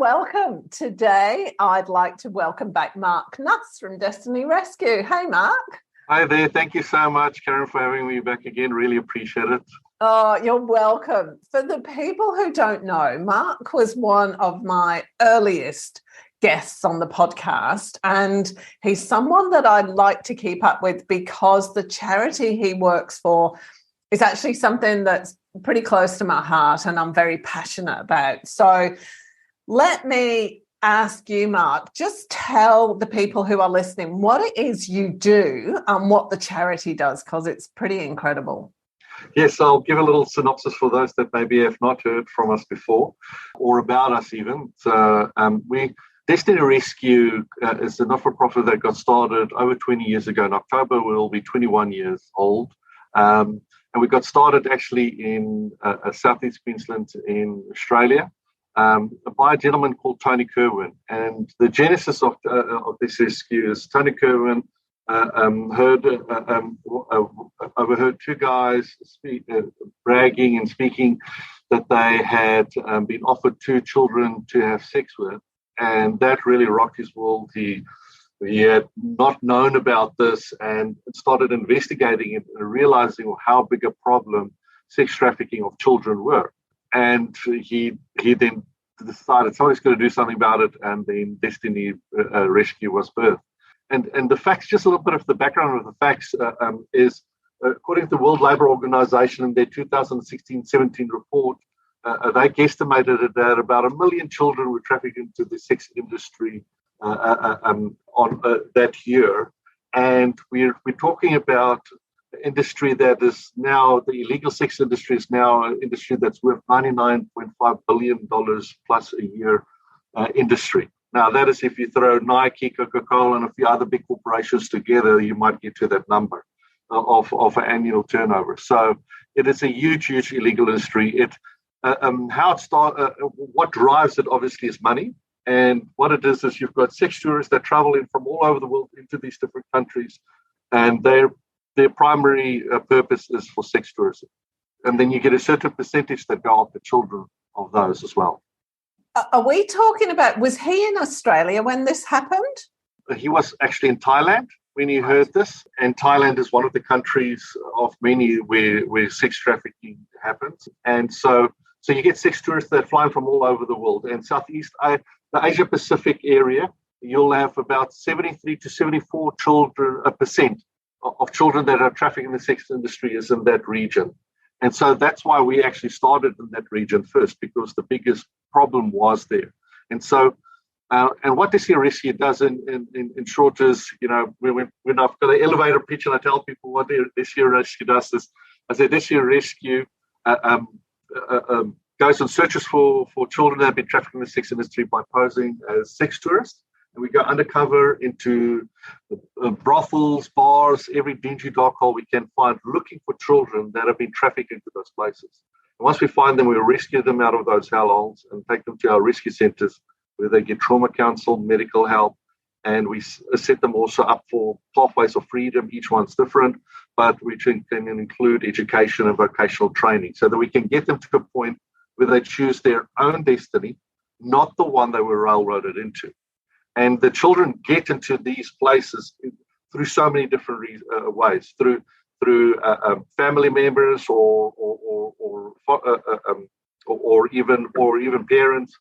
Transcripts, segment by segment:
welcome. Today, I'd like to welcome back Mark Nuss from Destiny Rescue. Hey, Mark. Hi there. Thank you so much, Karen, for having me back again. Really appreciate it. Oh, you're welcome. For the people who don't know, Mark was one of my earliest guests on the podcast, and he's someone that I'd like to keep up with because the charity he works for is actually something that's pretty close to my heart and I'm very passionate about. So let me ask you, Mark, just tell the people who are listening what it is you do and what the charity does, because it's pretty incredible. Yes, I'll give a little synopsis for those that maybe have not heard from us before or about us even. So Destiny Rescue is a not-for-profit that got started over 20 years ago. In October, we'll be 21 years old. And we got started actually in Southeast Queensland in Australia. By a gentleman called Tony Kerwin. And the genesis of this rescue is Tony Kerwin overheard two guys bragging and speaking that they had been offered two children to have sex with. And that really rocked his world. He had not known about this and started investigating it and realizing how big a problem sex trafficking of children were. And he then decided somebody's going to do something about it, and then Destiny Rescue was birthed. And the facts, just a little bit of the background of the facts, is according to the World Labour Organization in their 2016-17 report, they guesstimated that about 1 million children were trafficked into the sex industry on that year. And we're talking about industry that is now, the illegal sex industry is now an industry that's worth $99.5 billion plus a year industry. Now, that is if you throw Nike, Coca-Cola, and a few other big corporations together, you might get to that number of an annual turnover. So it is a huge, huge illegal industry. What drives it obviously is money. And what it is you've got sex tourists that travel in from all over the world into these different countries, and their primary purpose is for sex tourism. And then you get a certain percentage that go after children of those as well. Are we talking about, was he in Australia when this happened? He was actually in Thailand when he heard this. And Thailand is one of the countries of many where sex trafficking happens. And so you get sex tourists that fly from all over the world. And the Asia Pacific area, you'll have about 73 to 74% of children that are trafficked in the sex industry is in that region. And so that's why we actually started in that region first, because the biggest problem was there. And so, and what Destiny Rescue does in short is, when I've got an elevator pitch and I tell people what Destiny Rescue does is, I say Destiny Rescue goes and searches for children that have been trafficked in the sex industry by posing as sex tourists. And we go undercover into brothels, bars, every dingy dark hole we can find, looking for children that have been trafficked into those places. And once we find them, we rescue them out of those hellholes and take them to our rescue centers where they get trauma counsel, medical help, and we set them also up for pathways of freedom. Each one's different, but we can include education and vocational training so that we can get them to a point where they choose their own destiny, not the one they were railroaded into. And the children get into these places through so many different ways, through family members or even parents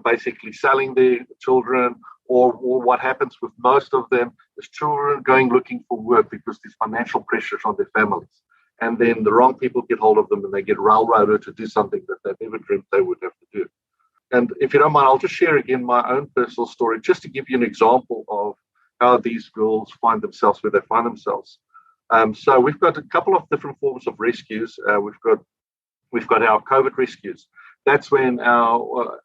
basically selling their children, or what happens with most of them is children going looking for work because there's financial pressures on their families. And then the wrong people get hold of them and they get railroaded to do something that they never dreamt they would have to do. And if you don't mind, I'll just share again my own personal story, just to give you an example of how these girls find themselves where they find themselves. So we've got a couple of different forms of rescues. We've got our COVID rescues. That's when all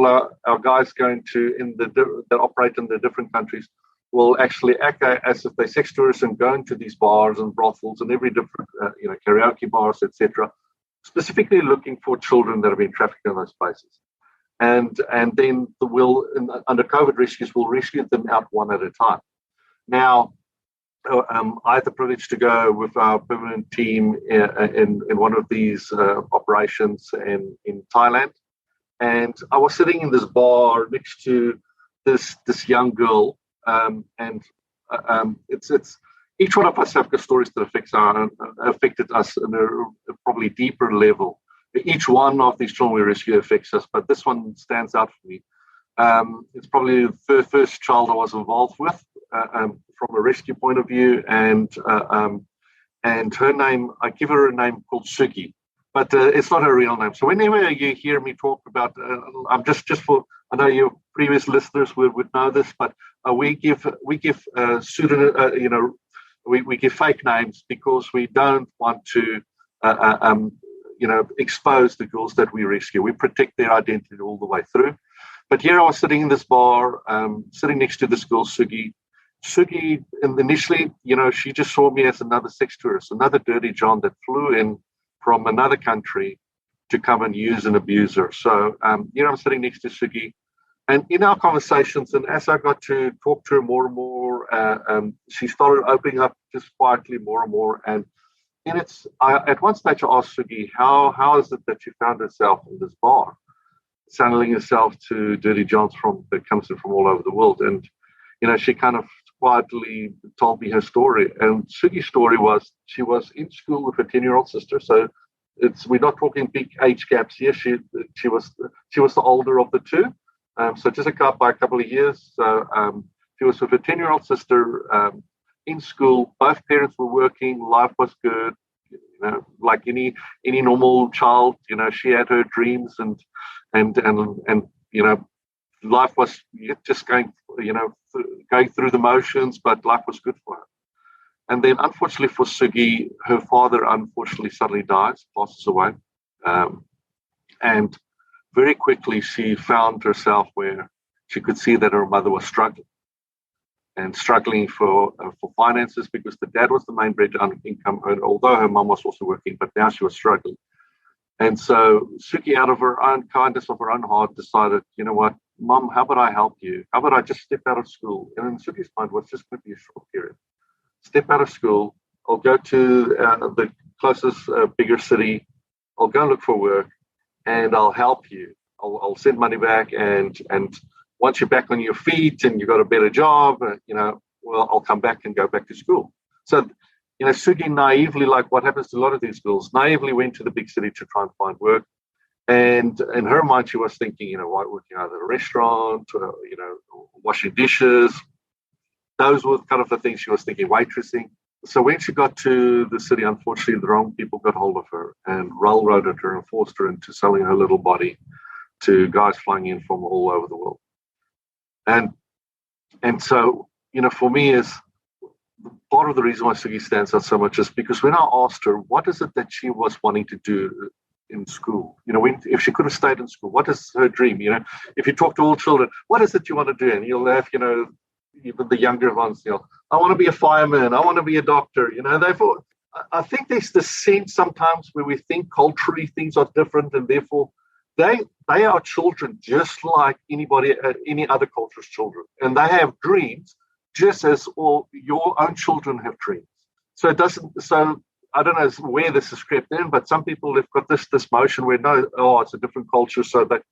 our guys going to that operate in the different countries will actually act as if they're sex tourists and go into these bars and brothels and every different karaoke bars, etc., specifically looking for children that have been trafficked in those places. And then under COVID rescues, we'll rescue them out one at a time. Now, I had the privilege to go with our permanent team in one of these operations in Thailand. And I was sitting in this bar next to this young girl, and it's each one of us have got stories that affected us on a probably deeper level. Each one of these children we rescue affects us, but this one stands out for me. It's probably the first child I was involved with from a rescue point of view, and her name, I give her a name called Sugi, but it's not her real name. So whenever you hear me talk about, I'm just for, I know your previous listeners would know this, but we give pseudonym, we give fake names because we don't want to expose the girls that we rescue. We protect their identity all the way through. But here I was sitting in this bar, sitting next to this girl, Sugi. Sugi, initially, she just saw me as another sex tourist, another dirty John that flew in from another country to come and use and abuse her. So here I'm sitting next to Sugi. And in our conversations, and as I got to talk to her more and more, she started opening up just quietly more and more. And at one stage I asked Sugi, how is it that she found herself in this bar, channeling herself to dirty Johns that comes in from all over the world? And she kind of quietly told me her story. And Sugi's story was she was in school with her 10-year-old sister. So we're not talking big age gaps here. She was the older of the two. So just by a couple of years. So she was with her 10-year-old sister in school. Both parents were working. Life was good. Like any normal child. She had her dreams and life was just going through the motions, but life was good for her. And then, unfortunately for Sugi, her father unfortunately suddenly dies, passes away, and very quickly she found herself where she could see that her mother was struggling for finances, because the dad was the main bread income earner, although her mum was also working, but now she was struggling. And so Suki, out of her own kindness of her own heart, decided, you know what, Mum, how about I help you? How about I just step out of school? And in Suki's mind was just going to be a short period. Step out of school. I'll go to the closest bigger city. I'll go and look for work, and I'll help you. I'll send money back, and once you're back on your feet and you've got a better job, I'll come back and go back to school. So, Sugi naively, like what happens to a lot of these girls, naively went to the big city to try and find work. And in her mind, she was thinking, working either at a restaurant, washing dishes. Those were kind of the things she was thinking, waitressing. So when she got to the city, unfortunately, the wrong people got hold of her and railroaded her and forced her into selling her little body to guys flying in from all over the world. And so, for me, is part of the reason why Sugi stands out so much is because when I asked her, what is it that she was wanting to do in school? If she could have stayed in school, what is her dream? If you talk to all children, what is it you want to do? And you'll have, even the younger ones, I want to be a fireman. I want to be a doctor. I think there's this sense sometimes where we think culturally things are different, and therefore they are children just like any other culture's children, and they have dreams just as all your own children have dreams. So it doesn't. So I don't know where this is crept in, but some people have got this motion where it's a different culture, so that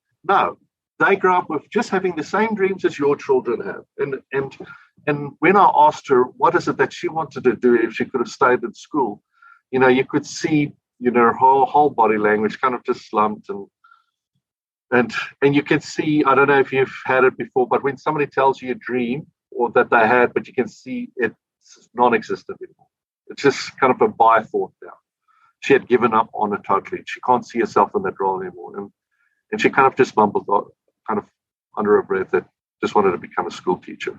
they grow up with just having the same dreams as your children have. And when I asked her what is it that she wanted to do if she could have stayed in school, you could see her whole body language kind of just slumped, and you can see, I don't know if you've had it before, but when somebody tells you a dream or that they had, but you can see it's non-existent anymore. It's just kind of a by-thought now. She had given up on it totally. She can't see herself in that role anymore. And she kind of just mumbled, kind of under her breath, that just wanted to become a school teacher.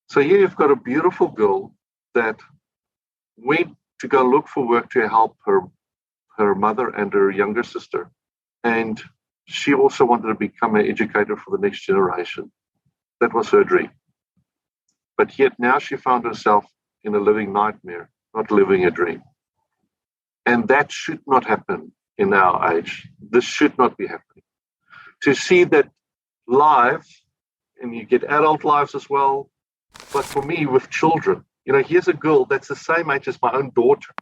So here you've got a beautiful girl that went to go look for work to help her mother and her younger sister. And she also wanted to become an educator for the next generation. That was her dream. But yet now she found herself in a living nightmare, not living a dream. And that should not happen in our age. This should not be happening. To see that lives, and you get adult lives as well, but for me with children, here's a girl that's the same age as my own daughter,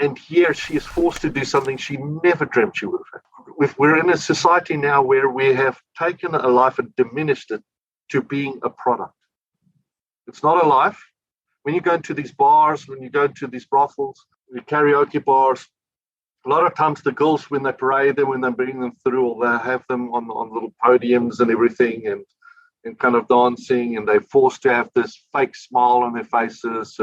And here she is forced to do something she never dreamt she would have had. We're in a society now where we have taken a life and diminished it to being a product. It's not a life. When you go into these bars, when you go into these brothels, the karaoke bars, a lot of times the girls, when they parade them, when they bring them through, or they have them on little podiums and everything, and kind of dancing, and they're forced to have this fake smile on their faces,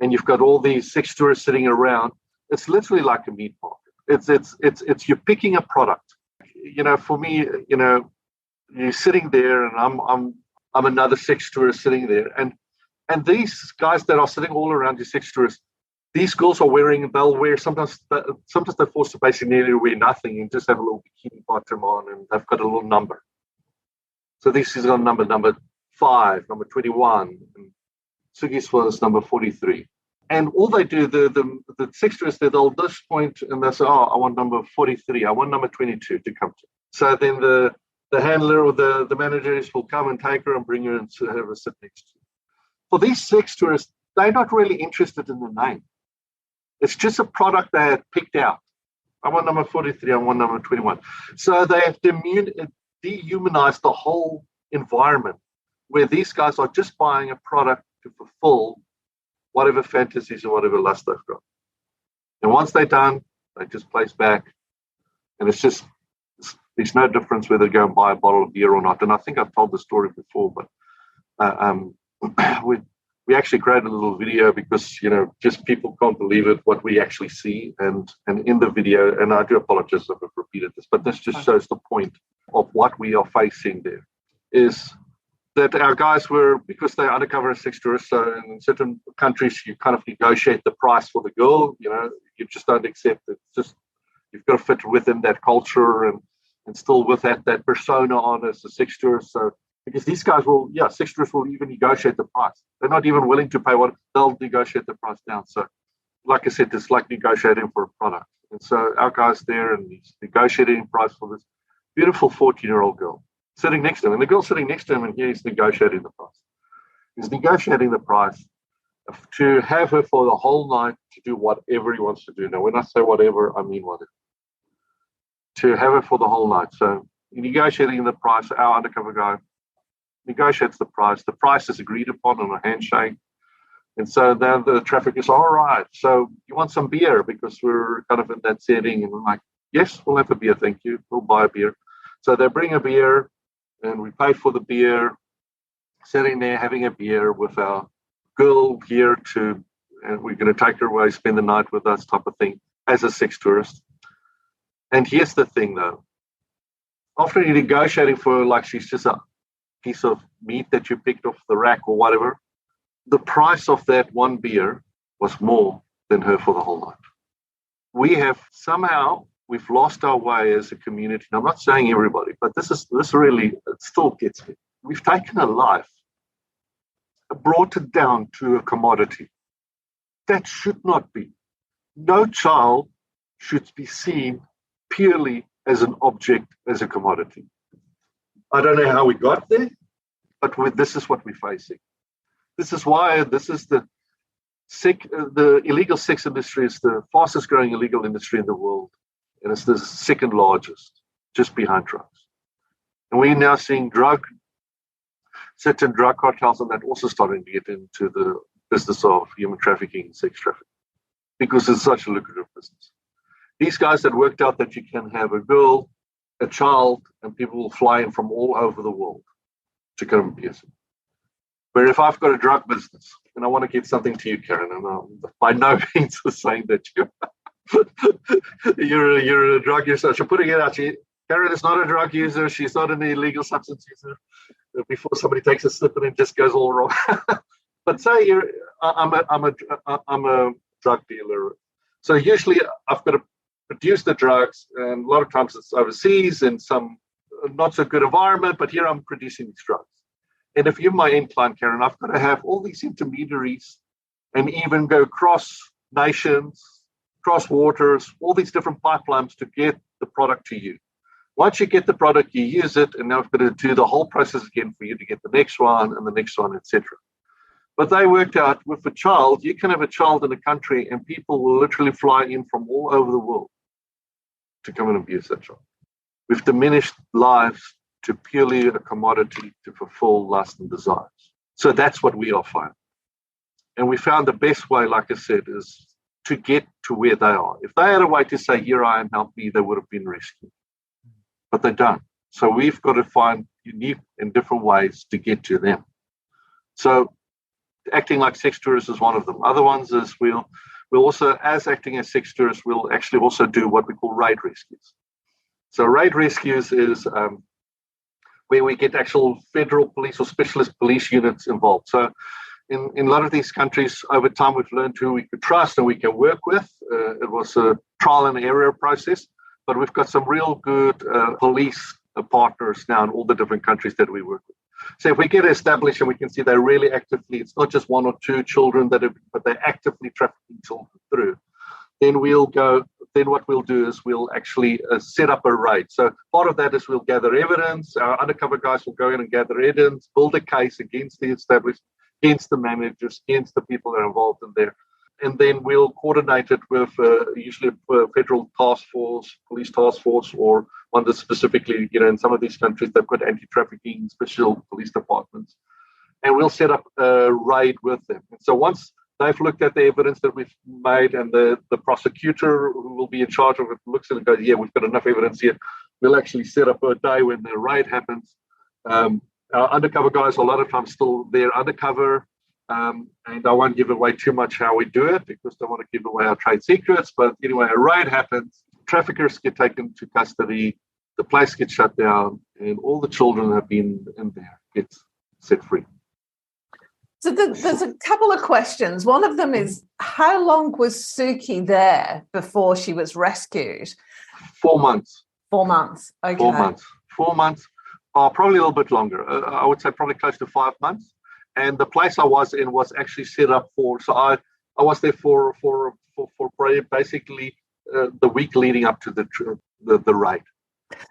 and you've got all these sex tourists sitting around. It's literally like a meat market. It's you're picking a product. For me, you're sitting there, and I'm another sex tourist sitting there, and these guys that are sitting all around you, sex tourists, these girls they'll wear, sometimes they're forced to basically wear nothing and just have a little bikini bottom on, and they've got a little number. So this is on number 5, number 21, and Sugi's was number 43. And all they do, the sex tourists, they'll just point and they'll say, oh, I want number 43, I want number 22 to come to. So then the handler or the managers will come and take her and bring her and have her sit next to her. For these sex tourists, they're not really interested in the name. It's just a product they had picked out. I want number 43, I want number 21. So they have dehumanized the whole environment, where these guys are just buying a product to fulfill whatever fantasies or whatever lust they've got. And once they're done, they just place back. And there's no difference whether they go and buy a bottle of beer or not. And I think I've told the story before, but we actually created a little video because, just people can't believe it, what we actually see. And in the video, and I do apologize if I've repeated this, but this just shows the point of what we are facing there, is that our guys were, because they're undercover sex tourists, so in certain countries you kind of negotiate the price for the girl, you just don't accept it. It's just, you've got to fit within that culture and still with that persona on as a sex tourist. So, because these guys sex tourists will even negotiate the price. They're not even willing to pay what, they'll negotiate the price down. So, like I said, it's like negotiating for a product. And so our guy's there and he's negotiating price for this beautiful 14-year-old girl sitting next to him. And the girl sitting next to him, and here he's negotiating the price. He's negotiating the price to have her for the whole night to do whatever he wants to do. Now, when I say whatever, I mean whatever. To have her for the whole night. So, negotiating the price, our undercover guy negotiates the price. The price is agreed upon on a handshake. And so then the trafficker is, all right, so you want some beer? Because we're kind of in that setting. And we're like, yes, we'll have a beer, thank you. We'll buy a beer. So they bring a beer, and we pay for the beer, sitting there having a beer with our girl here and we're going to take her away, spend the night with us type of thing, as a sex tourist. And here's the thing, though. After you're negotiating for like she's just a piece of meat that you picked off the rack or whatever, the price of that one beer was more than her for the whole night. We've lost our way as a community. And I'm not saying everybody, but this really, it still gets me. We've taken a life, brought it down to a commodity. That should not be. No child should be seen purely as an object, as a commodity. I don't know how we got there, but this is what we're facing. This is why the illegal sex industry is the fastest growing illegal industry in the world. And it's the second largest, just behind drugs. And we're now seeing certain drug cartels and that also starting to get into the business of human trafficking and sex trafficking, because it's such a lucrative business. These guys that worked out that you can have a girl, a child, and people will fly in from all over the world to come and abuse it. Where if I've got a drug business and I want to get something to you, Karen, and I'm by no means saying that you're a drug user. So putting it out, Karen is not a drug user. She's not an illegal substance user. Before somebody takes a slip and it just goes all wrong. But say I'm a drug dealer. So usually I've got to produce the drugs, and a lot of times it's overseas in some not so good environment. But here I'm producing these drugs. And if you're my end client, Karen, I've got to have all these intermediaries and even go cross nations, cross waters, all these different pipelines to get the product to you. Once you get the product, you use it, and now I've got to do the whole process again for you to get the next one and the next one, etc. But they worked out with a child, you can have a child in a country and people will literally fly in from all over the world to come and abuse that child. We've diminished lives to purely a commodity to fulfill lust and desires. So that's what we are finding. And we found the best way, like I said, is to get to where they are. If they had a way to say, here I am, help me, they would have been rescued. But they don't. So we've got to find unique and different ways to get to them. So acting like sex tourists is one of them. Other ones is we'll also, as acting as sex tourists, we'll actually also do what we call raid rescues. So raid rescues is where we get actual federal police or specialist police units involved. So in a lot of these countries, over time, we've learned who we could trust and we can work with. It was a trial and error process, but we've got some real good police partners now in all the different countries that we work with. So if we get established and we can see they're really actively, it's not just one or two children but they're actively trafficking children through, then what we'll do is we'll actually set up a raid. So part of that is we'll gather evidence. Our undercover guys will go in and gather evidence, build a case against the established, against the managers, against the people that are involved in there. And then we'll coordinate it with usually a federal task force, police task force, or one that specifically, in some of these countries, they've got anti-trafficking special police departments. And we'll set up a raid with them. And so once they've looked at the evidence that we've made and the prosecutor who will be in charge of it looks at it and goes, yeah, we've got enough evidence here, we'll actually set up a day when the raid happens. Our undercover guys are a lot of times still there undercover. And I won't give away too much how we do it because I don't want to give away our trade secrets. But anyway, a raid happens, traffickers get taken to custody, the place gets shut down, and all the children that have been in there get set free. So there's a couple of questions. One of them is, how long was Suki there before she was rescued? 4 months. 4 months, okay. 4 months. 4 months, probably a little bit longer. I would say probably close to 5 months. And the place I was in was actually set up so I was there for basically the week leading up to the raid.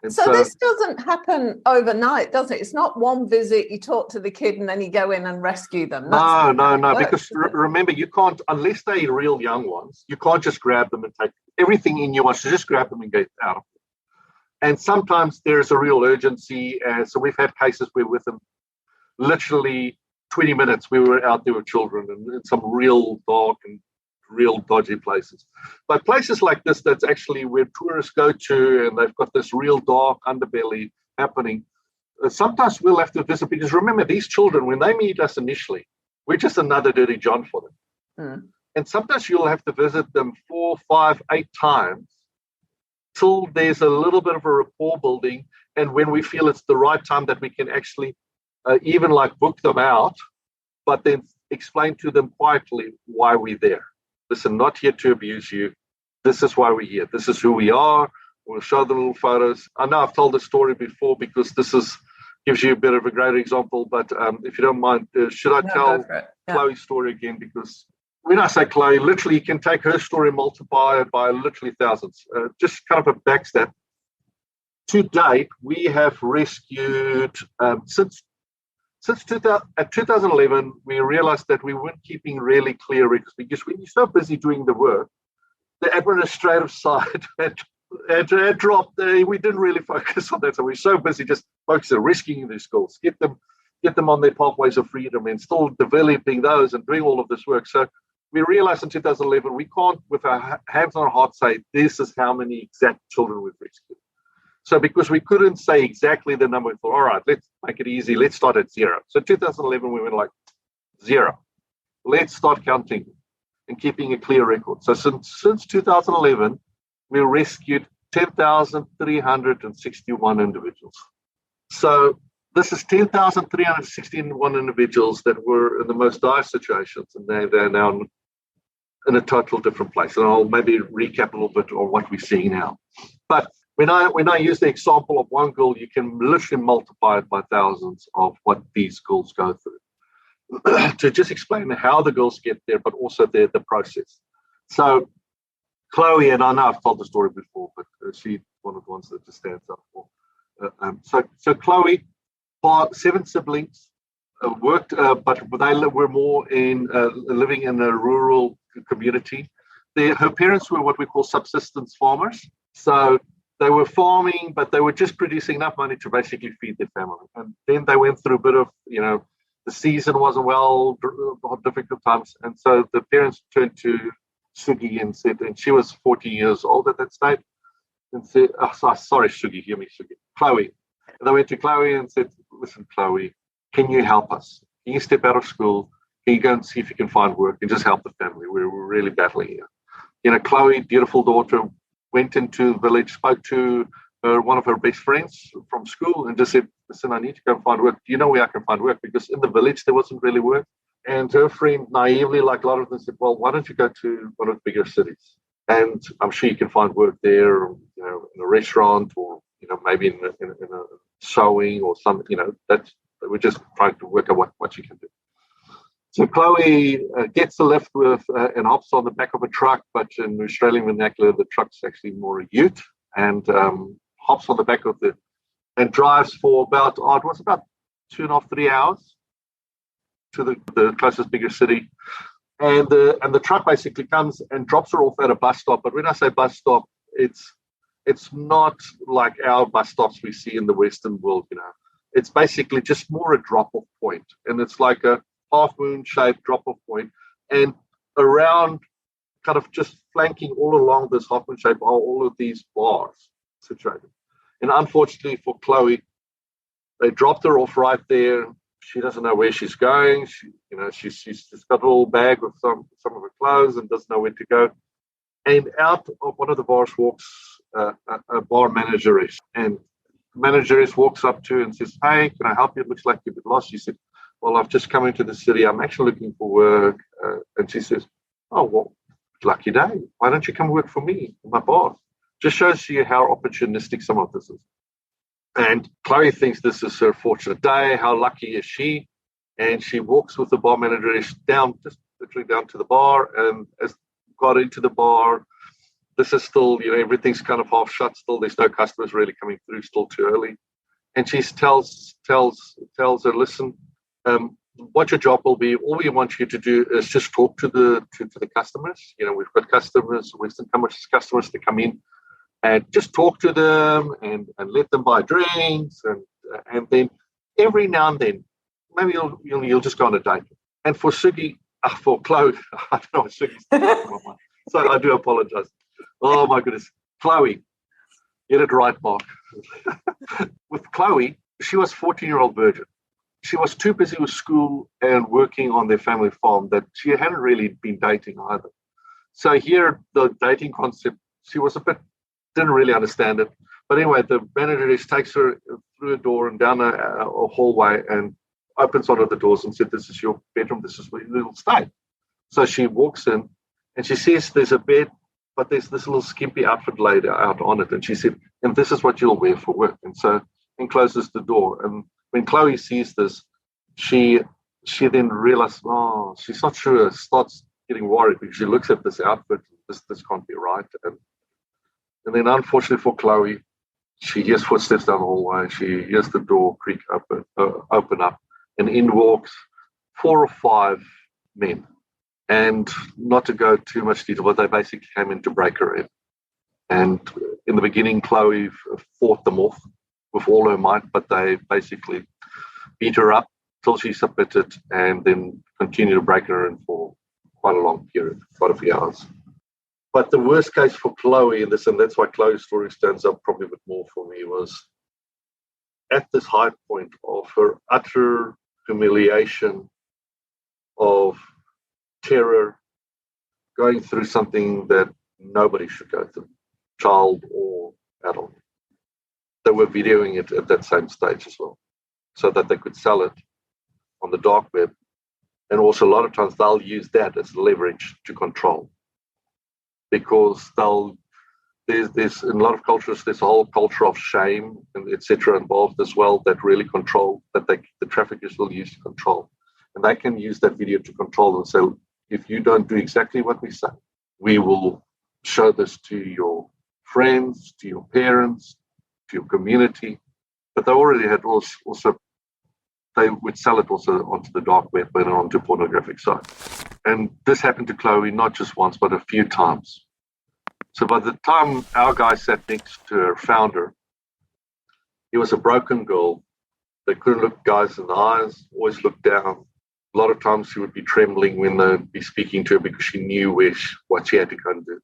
And so this doesn't happen overnight, does it? It's not one visit, you talk to the kid and then you go in and rescue them. No, because remember, you can't, unless they're real young ones, you can't just grab them and take everything in you wants to just grab them and get out of it. And sometimes there's a real urgency. So we've had cases where with them, literally 20 minutes, we were out there with children in some real dark and real dodgy places. But places like this, that's actually where tourists go to and they've got this real dark underbelly happening. Sometimes we'll have to visit because remember, these children, when they meet us initially, we're just another dirty John for them. And sometimes you'll have to visit them 4, 5, 8 times till there's a little bit of a rapport building. And when we feel it's the right time that we can actually even book them out, but then explain to them quietly why we're there. Listen, not here to abuse you. This is why we're here. This is who we are. We'll show them little photos. I know I've told this story before because this gives you a bit of a great example, but if you don't mind, should I tell Chloe's story again? Because when I say Chloe, literally you can take her story and multiply it by literally thousands. Just kind of a backstep. To date, we have rescued, since 2011, we realized that we weren't keeping really clear records because when you're so busy doing the work, the administrative side had dropped. We didn't really focus on that. So we're so busy just focusing on rescuing these schools, get them on their pathways of freedom and still developing those and doing all of this work. So we realized in 2011, we can't, with our hands on our heart, say this is how many exact children we've rescued. So because we couldn't say exactly the number, we thought, all right, let's make it easy. Let's start at 0. So 2011, we went 0. Let's start counting and keeping a clear record. So since 2011, we rescued 10,361 individuals. So this is 10,361 individuals that were in the most dire situations, and they're now in a total different place. And I'll maybe recap a little bit on what we're seeing now. But when I use the example of one girl, you can literally multiply it by thousands of what these girls go through to just explain how the girls get there, but also the process. So Chloe, and I know I've told the story before, but she's one of the ones that just stands up for. So Chloe, 7 siblings, worked, but they were more in living in a rural community. Her parents were what we call subsistence farmers. So they were farming, but they were just producing enough money to basically feed their family. And then they went through a bit of, the season wasn't well, difficult times. And so the parents turned to Sugi and said, and she was 40 years old at that stage, and said, sorry, Sugi, hear me, Sugi, Chloe. And they went to Chloe and said, listen, Chloe, can you help us? Can you step out of school? Can you go and see if you can find work and just help the family? We're really battling here. Chloe, beautiful daughter, went into the village, spoke to one of her best friends from school and just said, listen, I need to go and find work. Do you know where I can find work? Because in the village, there wasn't really work. And her friend naively, like a lot of them, said, well, why don't you go to one of the bigger cities? And I'm sure you can find work there, in a restaurant or, maybe in a sewing or something, that's, we're just trying to work out what you can do. So Chloe gets the lift with and hops on the back of a truck, but in Australian vernacular, the truck's actually more a ute, and hops on the back of and drives for about 2.5, 3 hours to the closest bigger city. And the truck basically comes and drops her off at a bus stop. But when I say bus stop, it's not like our bus stops we see in the Western world, It's basically just more a drop-off point. And it's like a half-moon shaped drop-off point. And around, kind of just flanking all along this half-moon shape are all of these bars situated. And unfortunately for Chloe, they dropped her off right there. She doesn't know where she's going. She's just got a little bag with some of her clothes and doesn't know where to go. And out of one of the bars walks a bar manageress. And the manageress walks up to her and says, hey, can I help you? It looks like you've been lost. She said, well, I've just come into the city. I'm actually looking for work. And she says, oh, well, lucky day. Why don't you come work for me, my boss? Just shows you how opportunistic some of this is. And Chloe thinks this is her fortunate day. How lucky is she? And she walks with the bar manager down, just literally down to the bar. And as got into the bar, this is still, everything's kind of half shut still. There's no customers really coming through, still too early. And she tells her, listen, what your job will be, all we want you to do is just talk to the customers. We've got customers, Western customers to come in, and just talk to them and let them buy drinks, and then every now and then maybe you'll just go on a date. And for Chloe, I don't know what Sugi's talking about, so I do apologize. Oh my goodness, Chloe, get it right, Mark. With Chloe, she was 14-year-old virgin. She was too busy with school and working on their family farm that she hadn't really been dating either. So here, the dating concept, she was didn't really understand it. But anyway, the manager takes her through a door and down a hallway and opens one of the doors and said, this is your bedroom, this is where you'll stay. So she walks in and she sees there's a bed, but there's this little skimpy outfit laid out on it. And she said, and this is what you'll wear for work. And closes the door. And when Chloe sees this, she then realizes, she's not sure, starts getting worried because she looks at this outfit, this can't be right. And then unfortunately for Chloe, she hears footsteps down the hallway. She hears the door creak open up, and in walks 4 or 5 men. And not to go too much detail, but they basically came in to break her in. And in the beginning, Chloe fought them off with all her might, but they basically beat her up till she submitted and then continued to break her in for quite a long period, quite a few hours. But the worst case for Chloe in this, and that's why Chloe's story stands up probably a bit more for me, was at this high point of her utter humiliation, of terror, going through something that nobody should go through, child or adult. They were videoing it at that same stage as well, so that they could sell it on the dark web. And also a lot of times they'll use that as leverage to control. Because there's in a lot of cultures, there's a whole culture of shame and etc. involved as well that really control, that the traffickers will use to control. And they can use that video to control and say, if you don't do exactly what we say, we will show this to your friends, to your parents, to your community. But they already had also they would sell it also onto the dark web and onto pornographic sites. And this happened to Chloe not just once, but a few times. So by the time our guy sat next to her, found her, he was a broken girl. They couldn't look guys in the eyes, always looked down. A lot of times she would be trembling when they'd be speaking to her because she knew what she had to go and do.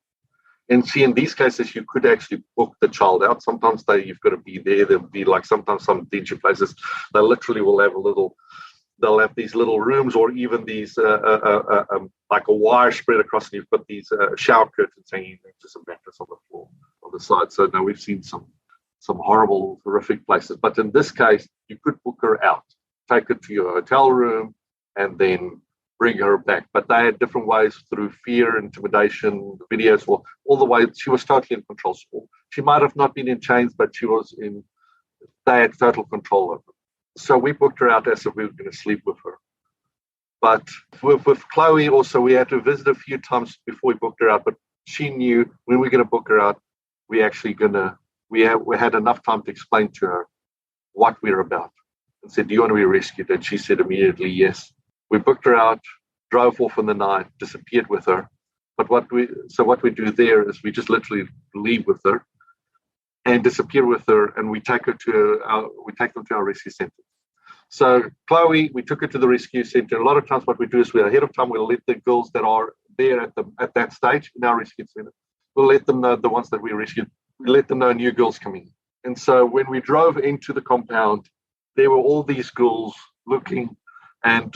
And see, in these cases, you could actually book the child out. Sometimes you've got to be there. There'll be like sometimes some dingy places. They literally will have they'll have these little rooms or even these like a wire spread across, and you've got these shower curtains hanging, just a mattress on the floor on the side. So now we've seen some horrible, horrific places. But in this case, you could book her out, take her to your hotel room, and then bring her back. But they had different ways through fear, intimidation, videos, all the way. She was totally in control. She might have not been in chains, but they had total control of her. So we booked her out as if we were going to sleep with her. But with Chloe also, we had to visit a few times before we booked her out. But she knew when we were going to book her out, we had enough time to explain to her what we're about and said, do you want to be rescued? And she said immediately, yes. We booked her out, drove off in the night, disappeared with her. But what we do there is we just literally leave with her and disappear with her, and we take them to our rescue center. So Chloe, we took her to the rescue center. A lot of times what we do is ahead of time we'll let the girls that are there at that stage in our rescue center, we'll let them know, the ones that we rescued, we let them know new girls coming. And so when we drove into the compound, there were all these girls looking and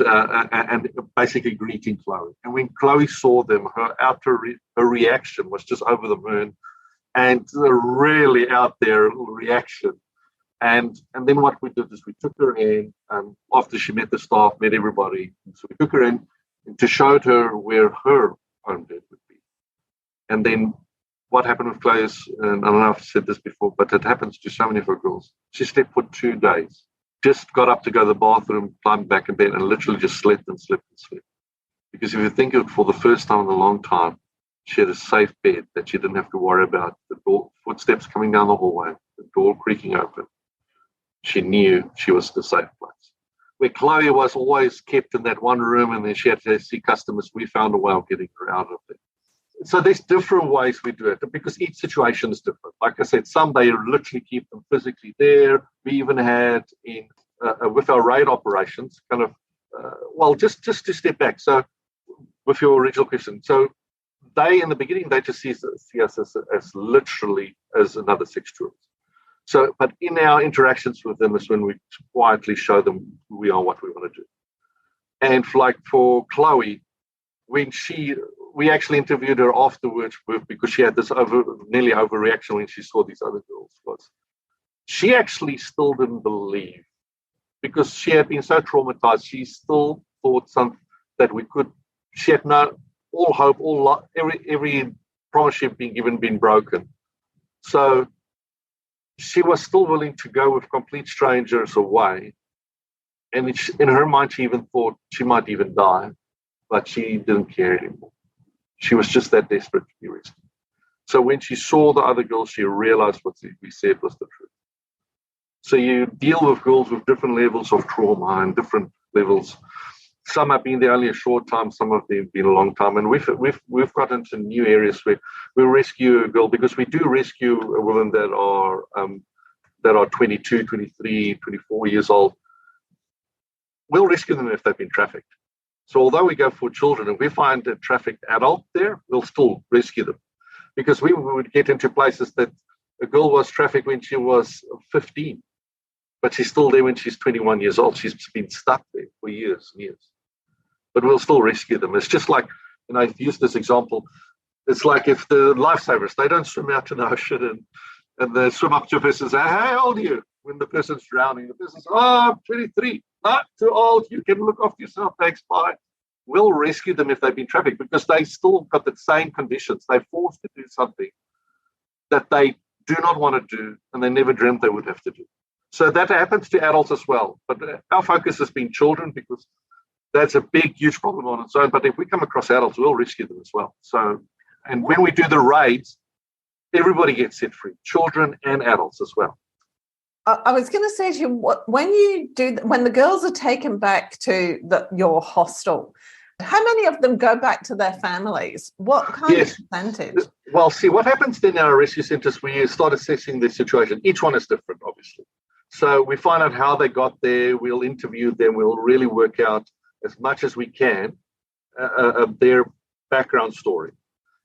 basically greeting Chloe. And when Chloe saw them, her reaction was just over the moon, and a really out there reaction. And then what we did is we took her in after she met the staff, met everybody. So we took her in to show her where her home bed would be. And then what happened with Chloe is, and I don't know if I've said this before, but it happens to so many of her girls. She slept for 2 days. Just got up to go to the bathroom, climbed back in bed, and literally just slept and slept and slept. Because if you think of it, for the first time in a long time, she had a safe bed that she didn't have to worry about the door, footsteps coming down the hallway, the door creaking open. She knew she was the safe place. Where Chloe was always kept in that one room and then she had to see customers, we found a way of getting her out of there. So there's different ways we do it because each situation is different. Like I said, some they literally keep them physically there. We even had with our raid operations, kind of, just to step back. So with your original question, so they in the beginning they just see us as literally as another sex tourist. So, but in our interactions with them is when we quietly show them who we are, what we want to do. And for Chloe, when we actually interviewed her afterwards because she had this nearly overreaction when she saw these other girls. She actually still didn't believe because she had been so traumatized. She still thought that we could. She had all hope, every promise she had been given been broken. So she was still willing to go with complete strangers away. And in her mind, she even thought she might even die, but she didn't care anymore. She was just that desperate to be rescued. So when she saw the other girls, she realized what we said was the truth. So you deal with girls with different levels of trauma and different levels. Some have been there only a short time, some have been a long time. And we've got into new areas where we rescue a girl because we do rescue women that are 22, 23, 24 years old. We'll rescue them if they've been trafficked. So although we go for children, if we find a trafficked adult there, we'll still rescue them. Because we would get into places that a girl was trafficked when she was 15, but she's still there when she's 21 years old. She's been stuck there for years and years. But we'll still rescue them. It's just like, and I've used this example, it's like if the lifesavers, they don't swim out to the ocean and they swim up to a person and say, hey, how old are you? When the person's drowning, the person says, oh, I'm 23, not too old, you can look after yourself, thanks, bye. We'll rescue them if they've been trafficked because they still got the same conditions. They're forced to do something that they do not want to do and they never dreamt they would have to do. So that happens to adults as well. But our focus has been children because that's a big, huge problem on its own. But if we come across adults, we'll rescue them as well. So, and when we do the raids, everybody gets set free, children and adults as well. I was going to say to you, when the girls are taken back to your hostel, how many of them go back to their families? What kind of percentage? Well, see, what happens then in our rescue centres, we start assessing the situation. Each one is different, obviously. So we find out how they got there. We'll interview them. We'll really work out as much as we can their background story.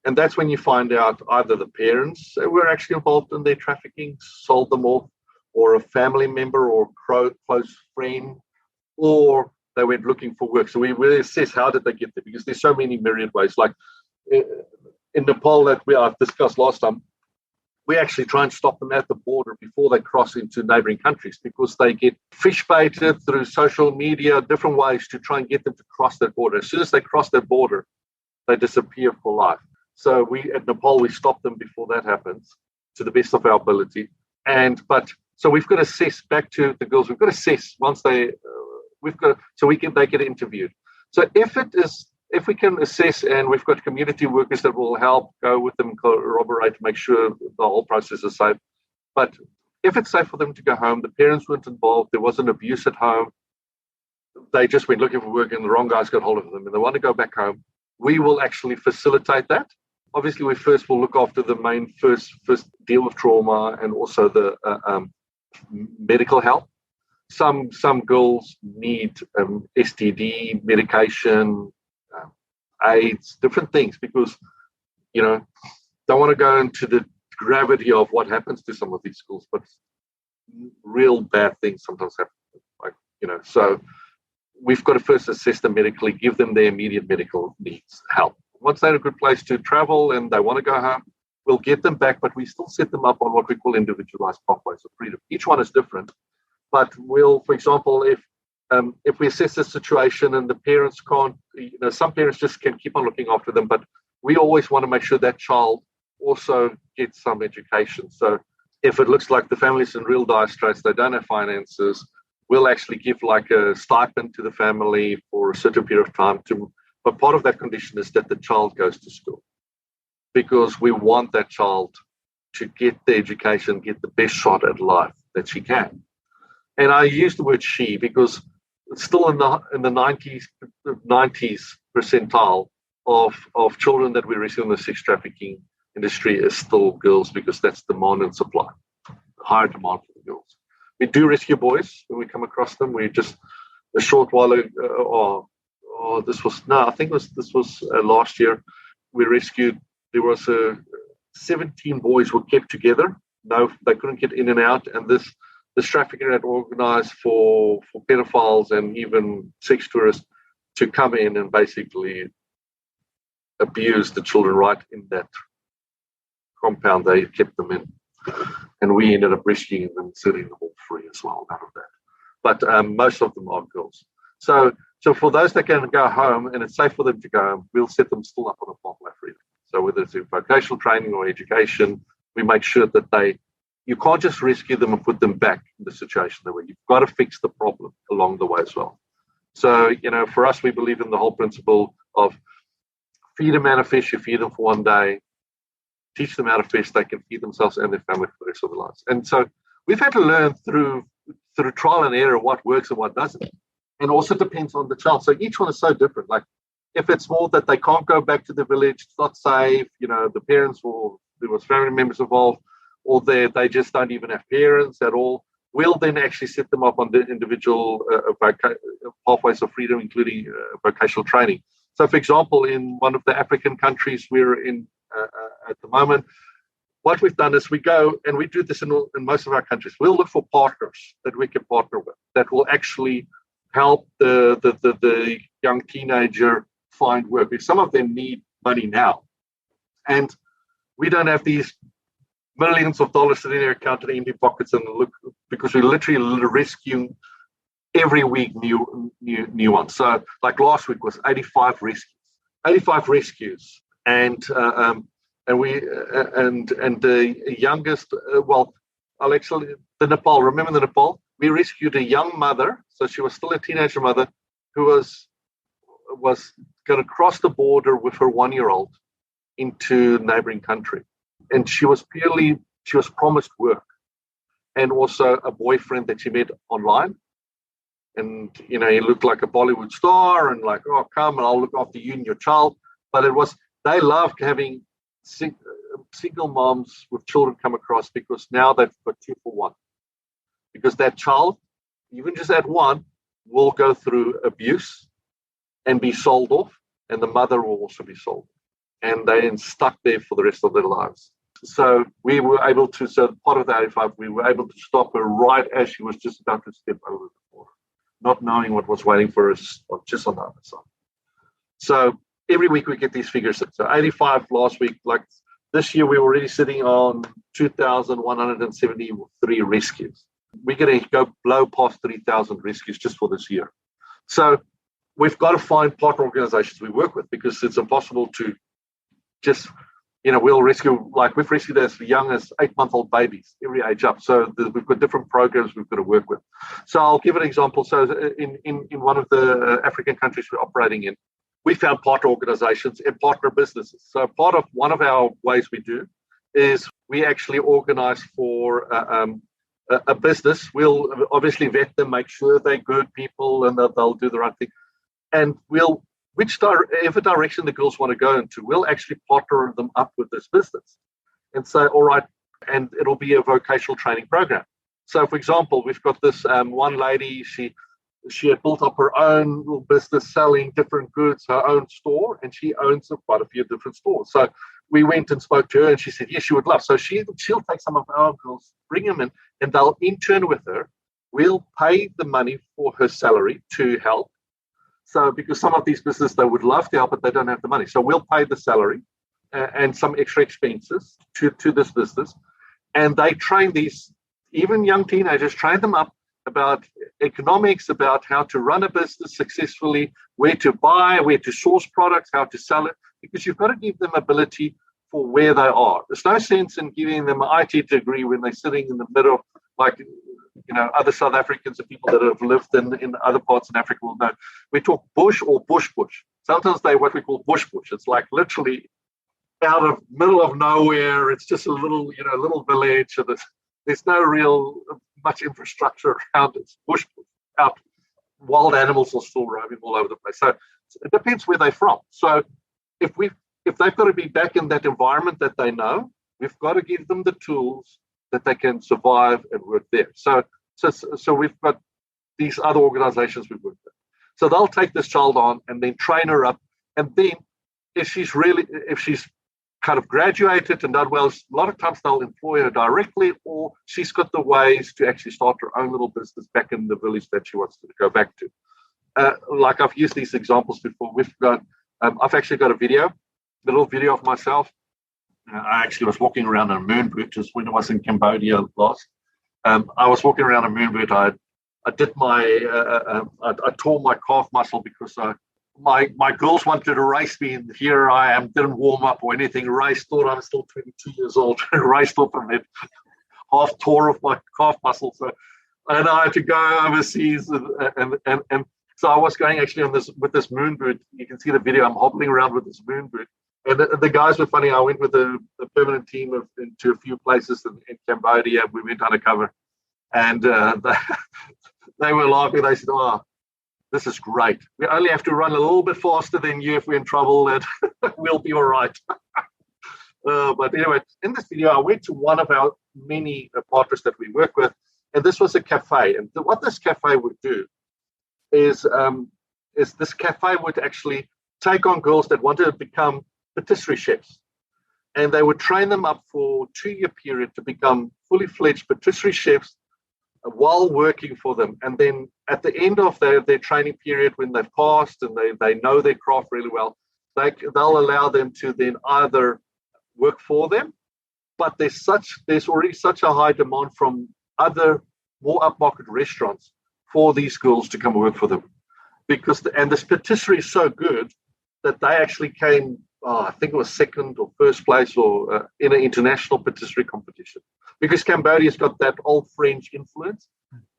And that's when you find out either the parents were actually involved in their trafficking, sold them off, or a family member or close friend, or they went looking for work. So we really assess how did they get there, because there's so many myriad ways. Like in Nepal that I've discussed last time, we actually try and stop them at the border before they cross into neighboring countries, because they get fish baited through social media, different ways to try and get them to cross that border. As soon as they cross that border, they disappear for life. So at Nepal, we stop them before that happens to the best of our ability. So we've got to assess back to the girls. We've got to assess once they get interviewed. So if we can assess, and we've got community workers that will help go with them, corroborate, make sure the whole process is safe. But if it's safe for them to go home, the parents weren't involved, there wasn't abuse at home, they just went looking for work and the wrong guys got hold of them and they want to go back home, we will actually facilitate that. Obviously, we first will look after the main first deal with trauma and also the medical help. Some girls need STD medication, AIDS, different things, because don't want to go into the gravity of what happens to some of these schools, but real bad things sometimes happen. So we've got to first assess them medically, give them their immediate medical needs, help. Once they're in a good place to travel and they want to go home, we'll get them back, but we still set them up on what we call individualized pathways of freedom. Each one is different, but we'll, for example, if we assess the situation and the parents can't, some parents just can keep on looking after them, but we always want to make sure that child also gets some education. So if it looks like the family's in real dire straits, they don't have finances, we'll actually give like a stipend to the family for a certain period of time. But part of that condition is that the child goes to school, because we want that child to get the education, get the best shot at life that she can. And I use the word she because it's still in the 90s percentile of children that we receive in the sex trafficking industry is still girls, because that's demand and supply, higher demand for the girls. We do rescue boys when we come across them. We just a short while ago, this was last year. We rescued. There was 17 boys were kept together. No, they couldn't get in and out, and this trafficker had organized for pedophiles and even sex tourists to come in and basically abuse the children right in that compound they kept them in. And we ended up rescuing them and setting them all free as well out of that. But most of them are girls. So for those that can go home and it's safe for them to go home, we'll set them still up on a pathway of freedom. So whether it's in vocational training or education, we make sure that you can't just rescue them and put them back in the situation they were. You've got to fix the problem along the way as well. So, for us, we believe in the whole principle of feed a man a fish, you feed them for one day, teach them how to fish, they can feed themselves and their family for the rest of their lives. And so we've had to learn through trial and error what works and what doesn't. And also depends on the child. So each one is so different. Like if it's more that they can't go back to the village, it's not safe, the parents or there was family members involved, or they just don't even have parents at all, we'll then actually set them up on the individual pathways of freedom, including vocational training. So, for example, in one of the African countries we're in at the moment, what we've done is we go, and we do this in most of our countries, we'll look for partners that we can partner with that will actually help the young teenager find work. Because some of them need money now. And we don't have these millions of dollars sitting in their account in the empty pockets and look, because we're literally rescuing every week new ones. So like last week was 85 rescues, and the youngest, the Nepal. Remember the Nepal? We rescued a young mother, so she was still a teenager mother, who was going to cross the border with her 1-year-old into neighboring country. And she was promised work. and also a boyfriend that she met online. And, you know, he looked like a Bollywood star and like, oh, come and I'll look after you and your child. But they loved having single moms with children come across, because now they've got 2 for 1. Because that child, even just that one, will go through abuse and be sold off, and the mother will also be sold. And they're then stuck there for the rest of their lives. So we were able to, so part of the 85, we were able to stop her right as she was just about to step over the border, not knowing what was waiting for us just on the other side. So every week we get these figures. So 85 last week, like this year we were already sitting on 2,173 rescues. We're going to go blow past 3,000 rescues just for this year. So we've got to find partner organizations we work with, because it's impossible to just, you know, we'll rescue, like we've rescued as young as 8-month-old babies, every age up. So we've got different programs we've got to work with. So I'll give an example. So in one of the African countries we're operating in, we found partner organizations and partner businesses. So part of one of our ways we do is we actually organize for a business. We'll obviously vet them, make sure they're good people and that they'll do the right thing. And whichever direction the girls want to go into, we'll actually partner them up with this business and say, all right, and it'll be a vocational training program. So, for example, we've got this one lady, she had built up her own little business selling different goods, her own store, and she owns quite a few different stores. So we went and spoke to her, and she said, yes, she would love. So she'll take some of our girls, bring them in, and they'll intern with her. We'll pay the money for her salary to help. So because some of these businesses, they would love to help, but they don't have the money. So we'll pay the salary and some extra expenses to this business. And they train these, even young teenagers, train them up about economics, about how to run a business successfully, where to buy, where to source products, how to sell it, because you've got to give them ability for where they are. There's no sense in giving them an IT degree when they're sitting in the middle, like, you know, other South Africans and people that have lived in other parts in Africa will know. We talk bush or bush. Sometimes they're what we call bush. It's like literally out of middle of nowhere. It's just a little village. And there's no real much infrastructure around it. Bush out. Wild animals are still roaming all over the place. So it depends where they're from. So if they've got to be back in that environment that they know, we've got to give them the tools that they can survive and work there. So we've got these other organizations we work with. So they'll take this child on and then train her up. And then if she's kind of graduated and done well, a lot of times they'll employ her directly, or she's got the ways to actually start her own little business back in the village that she wants to go back to. Like I've used these examples before. I've actually got a little video of myself. I actually was walking around a moon boot just when I was in Cambodia last. I was walking around a moon boot. I did I tore my calf muscle because my girls wanted to race me, and here I am, didn't warm up or anything. Raced, thought I was still 22 years old. Raced off and then half tore off my calf muscle. So, and I had to go overseas, and so I was going actually with this moon boot. You can see the video. I'm hobbling around with this moon boot. And the guys were funny. I went with the permanent team into a few places in Cambodia. We went undercover, and they were laughing. They said, "Oh, this is great. We only have to run a little bit faster than you if we're in trouble, and we'll be all right." But anyway, in this video, I went to one of our many partners that we work with, and this was a cafe. And what this cafe would do is this cafe would actually take on girls that wanted to become patisserie chefs, and they would train them up for a 2-year period to become fully fledged patisserie chefs while working for them. And then at the end of their training period, when they've passed and they know their craft really well, they'll allow them to then either work for them, but there's already such a high demand from other more upmarket restaurants for these girls to come work for them, because this patisserie is so good that they actually came, I think it was second or first place or in an international patisserie competition, because Cambodia's got that old French influence.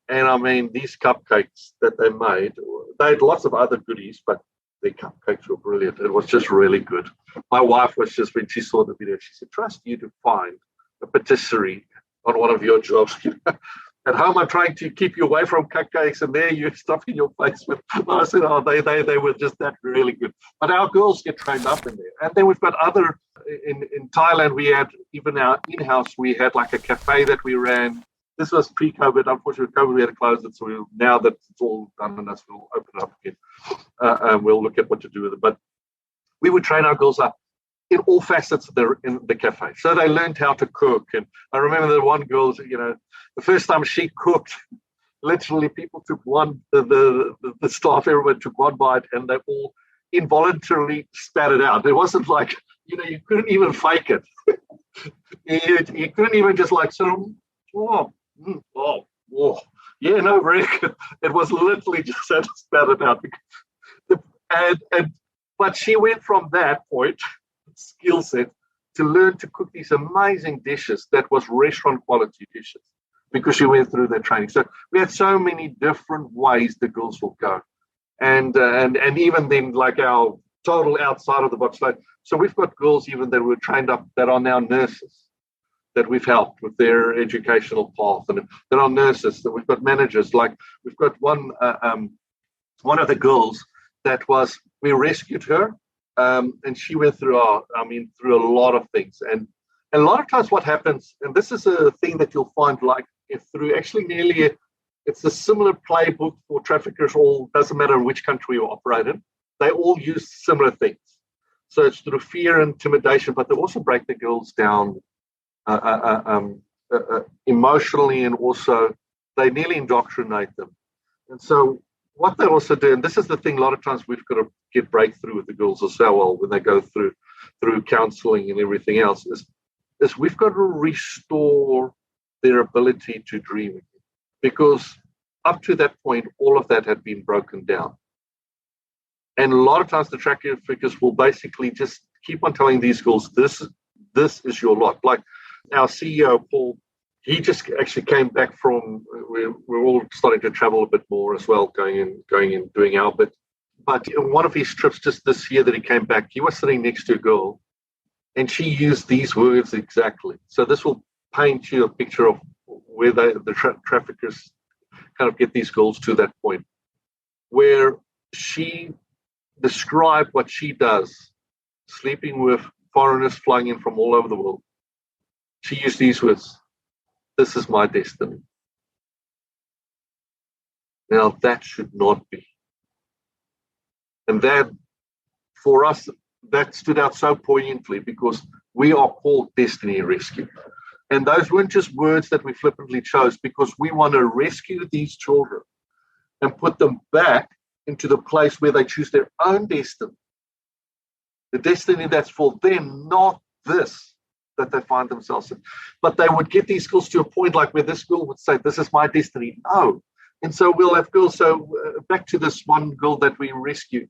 And I mean, these cupcakes that they had lots of other goodies, but the cupcakes were brilliant. It was just really good. My wife was just, when she saw the video, she said, "Trust you to find a patisserie on one of your jobs. At home, I'm trying to keep you away from cupcakes, and there you're stuffing your face with. I said, oh, they were just that really good. But our girls get trained up in there. And then we've got other, in Thailand, we had, even our in-house, we had like a cafe that we ran. This was pre-COVID. Unfortunately, with COVID, we had to close it. So now that it's all done and us, we'll open it up again. We'll look at what to do with it. But we would train our girls up in all facets in the cafe. So they learned how to cook. And I remember the one girl, the first time she cooked, literally people took the staff, everyone took one bite, and they all involuntarily spat it out. It wasn't like, you couldn't even fake it. you couldn't even just like sort of, yeah, no, very good. It was literally just had to spat it out. But she went from that point, skill set, to learn to cook these amazing dishes that was restaurant quality dishes, because she went through that training. So we had so many different ways the girls will go, and even then, like our total outside of the box. So we've got girls even that were trained up that are now nurses, that we've helped with their educational path, and that are nurses. That we've got managers. Like we've got one of the girls that we rescued her. And she went through through a lot of things. And a lot of times what happens, and this is a thing that you'll find through actually it's a similar playbook for traffickers, doesn't matter which country you operate in. They all use similar things. So it's through fear and intimidation, but they also break the girls down emotionally, and also they nearly indoctrinate them. And so what they also do, and this is the thing, a lot of times we've got to get breakthrough with the girls as well when they go through counseling and everything else, is we've got to restore their ability to dream again. Because up to that point, all of that had been broken down. And a lot of times the traffickers will basically just keep on telling these girls, this is your lot. Like our CEO, Paul, he just actually came back from, we're all starting to travel a bit more as well, going and doing our bit. But in one of his trips just this year that he came back, he was sitting next to a girl, and she used these words exactly. So this will paint you a picture of where the traffickers kind of get these girls to that point, where she described what she does, sleeping with foreigners flying in from all over the world. She used these words: "This is my destiny." Now that should not be. And that, for us, that stood out so poignantly, because we are called Destiny Rescue. And those weren't just words that we flippantly chose, because we want to rescue these children and put them back into the place where they choose their own destiny. The destiny that's for them, not this that they find themselves in. But they would get these girls to a point like where this girl would say, "This is my destiny." No. And so we'll have girls, back to this one girl that we rescued,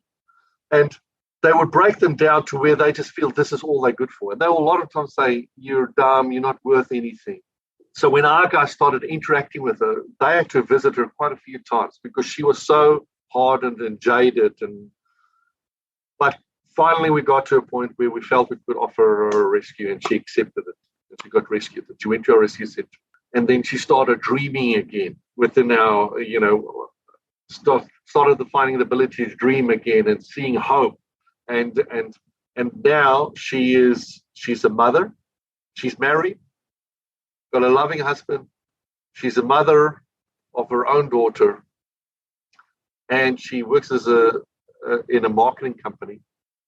and they would break them down to where they just feel this is all they're good for. And they will a lot of times say, "You're dumb, you're not worth anything." So when our guys started interacting with her, they had to visit her quite a few times, because she was so hardened and jaded. But finally we got to a point where we felt we could offer her a rescue, and she accepted it. And she got rescued. She went to our rescue center. And then she started dreaming again within our, started finding the ability to dream again and seeing hope. And now she's a mother. She's married, got a loving husband. She's a mother of her own daughter. And she works in a marketing company.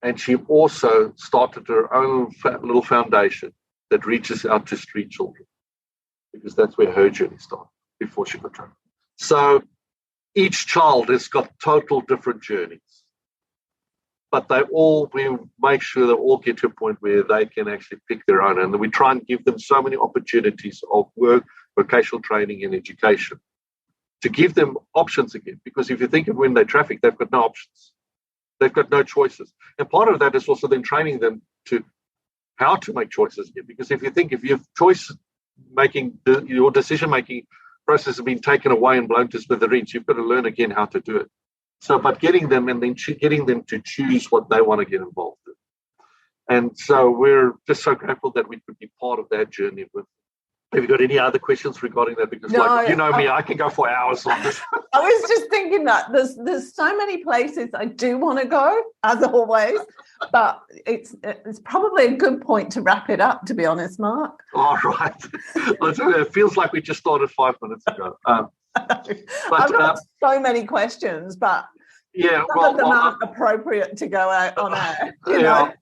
And she also started her own little foundation that reaches out to street children, because that's where her journey started before she got trapped. So each child has got total different journeys, but we make sure they all get to a point where they can actually pick their own. And we try and give them so many opportunities of work, vocational training, and education to give them options again. Because if you think of when they traffic, they've got no options. They've got no choices. And part of that is also then training them to how to make choices again. Because if you have choice making, your decision-making process has been taken away and blown to smithereens, you've got to learn again how to do it. So, but getting them to choose what they want to get involved in. And so we're just so grateful that we could be part of that journey with them. Have you got any other questions regarding that? Because, No, you know me, I can go for hours on this. I was just thinking that there's so many places I do want to go, as always, but it's probably a good point to wrap it up, to be honest, Mark. All right. It feels like we just started 5 minutes ago. I've got so many questions, but some of them aren't appropriate to go out on air. You know?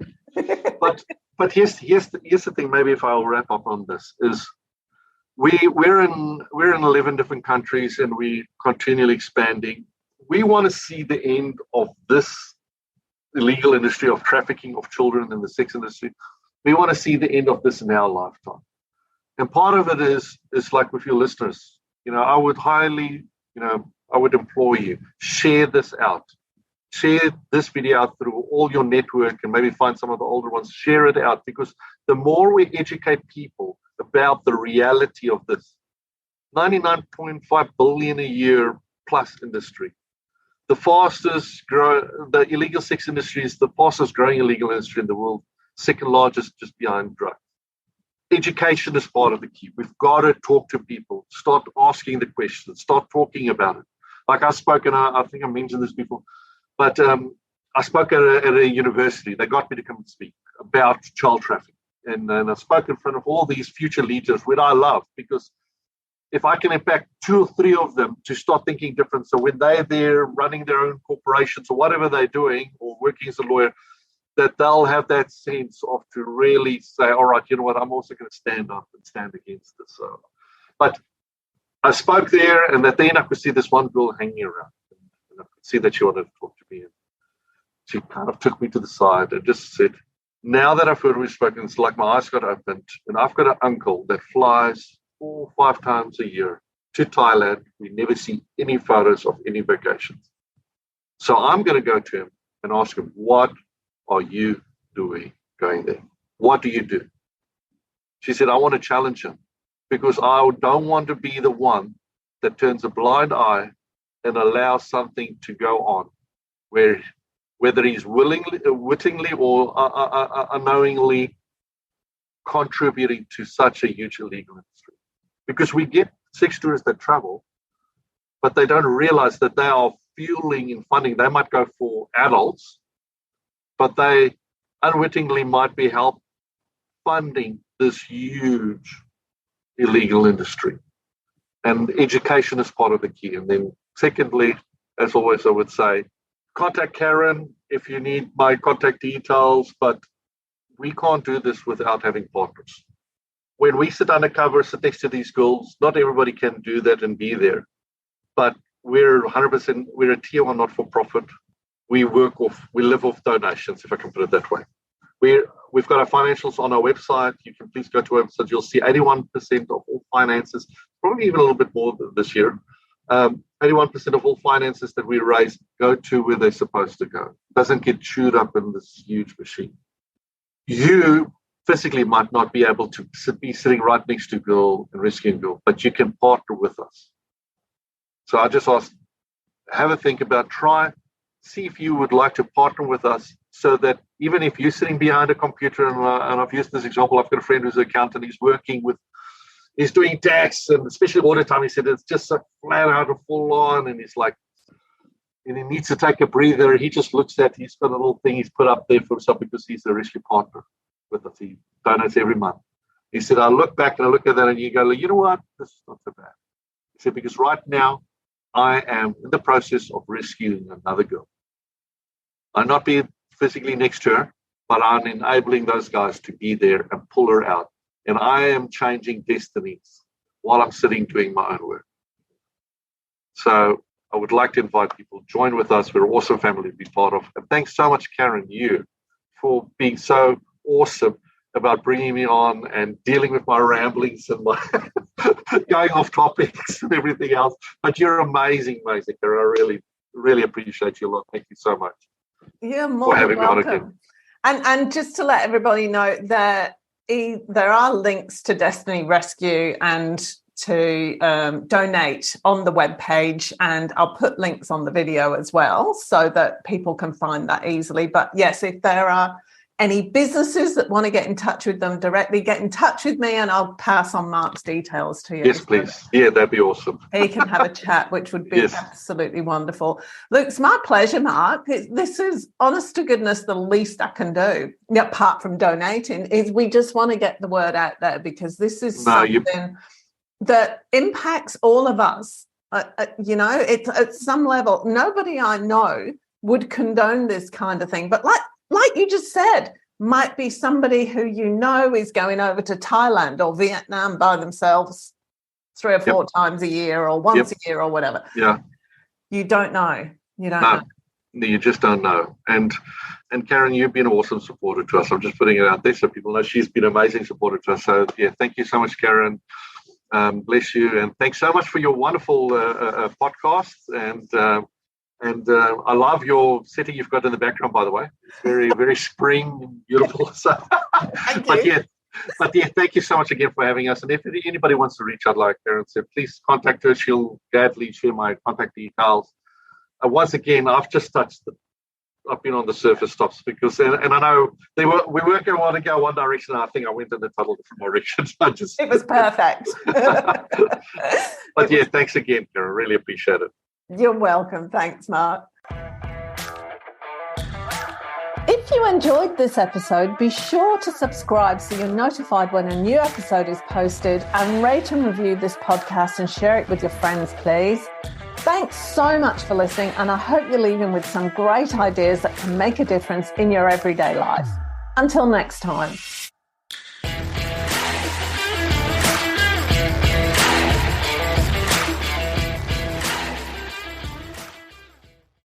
But here's the thing. Maybe if I'll wrap up on this is we're in 11 different countries and we continually expanding. We want to see the end of this illegal industry of trafficking of children in the sex industry. We want to see the end of this in our lifetime. And part of it is like with your listeners. I would highly, I would implore you, share this out. Share this video out through all your network and maybe find some of the older ones. Share it out, because the more we educate people about the reality of this 99.5 billion a year plus industry, the illegal sex industry is the fastest growing illegal industry in the world, second largest just behind drugs. Education is part of the key. We've got to talk to people, start asking the questions, start talking about it. Like I spoke, and I think I mentioned this before, but I spoke at a university. They got me to come and speak about child trafficking. And I spoke in front of all these future leaders, which I love, because if I can impact 2 or 3 of them to start thinking different, so when they're there running their own corporations or whatever they're doing or working as a lawyer, that they'll have that sense of to really say, all right, you know what, I'm also going to stand up and stand against this. But I spoke there, and at the end I could see this one girl hanging around. And I could see that she wanted to talk to me. And she kind of took me to the side and just said, now that I've heard we've spoken, it's like my eyes got opened, and I've got an uncle that flies 4 or 5 times a year to Thailand. We never see any photos of any vacations. So I'm going to go to him and ask him, what are you doing going there? What do you do? She said, I want to challenge him, because I don't want to be the one that turns a blind eye and allows something to go on whether he's wittingly or unknowingly contributing to such a huge illegal industry. Because we get sex tourists that travel, but they don't realize that they are fueling and funding. They might go for adults, but they unwittingly might be funding this huge illegal industry. And education is part of the key. And then secondly, as always, I would say, contact Karen if you need my contact details, but we can't do this without having partners. When we sit undercover, sit next to these girls, not everybody can do that and be there. But we're 100%, we're a tier 1 not-for-profit. We live off donations, if I can put it that way. We've got our financials on our website. You can please go to our website. You'll see 81% of all finances, probably even a little bit more this year. 81% of all finances that we raise go to where they're supposed to go. It doesn't get chewed up in this huge machine. You physically might not be able to be sitting right next to girl and rescuing girl, but you can partner with us. So I just ask, have a think about, see if you would like to partner with us, so that even if you're sitting behind a computer, and I've used this example, I've got a friend who's an accountant, he's doing tax, and especially all the time, he said it's just so flat out and full on, and he's like, and he needs to take a breather. He just looks at, he's got a little thing he's put up there for himself because he's a rescue partner with us. He donates every month. He said, I look back and I look at that and you go, you know what? This is not so bad. He said, because right now I am in the process of rescuing another girl. I'm not being physically next to her, but I'm enabling those guys to be there and pull her out. And I am changing destinies while I'm sitting doing my own work. So I would like to invite people to join with us. We're an awesome family to be part of. And thanks so much, Karen, you, for being so awesome about bringing me on and dealing with my ramblings and my going off topics and everything else. But you're amazing, Karen. I really, really appreciate you a lot. Thank you so much. You're more than welcome. And just to let everybody know that there are links to Destiny Rescue and to donate on the webpage, and I'll put links on the video as well so that people can find that easily. But yes, if there are any businesses that want to get in touch with them directly, get in touch with me and I'll pass on Mark's details to you. Yes, please. Yeah, that'd be awesome. He can have a chat, which would be absolutely wonderful. Look, it's my pleasure, Mark. This is, honest to goodness, the least I can do, apart from donating, is we just want to get the word out there, because this is something that impacts all of us. It's at some level. Nobody I know would condone this kind of thing. But like you just said, might be somebody who is going over to Thailand or Vietnam by themselves 3 or 4 times a year or once a year or whatever. Yeah. You don't know. You don't know. You just don't know. And Karen, you've been an awesome supporter to us. I'm just putting it out there so people know she's been an amazing supporter to us. So, thank you so much, Karen. Bless you. And thanks so much for your wonderful podcast. And I love your setting you've got in the background, by the way. It's very, very spring and beautiful. So, but thank you so much again for having us. And if anybody wants to reach out, like Karen said, please contact her. She'll gladly share my contact details. Once again, I've just I've been on the surface tops because, and I know we were going to go one direction, and I think I went in a total different direction. It was perfect. But thanks again, Karen. Really appreciate it. You're welcome. Thanks, Mark. If you enjoyed this episode, be sure to subscribe so you're notified when a new episode is posted, and rate and review this podcast and share it with your friends, please. Thanks so much for listening, and I hope you're leaving with some great ideas that can make a difference in your everyday life. Until next time.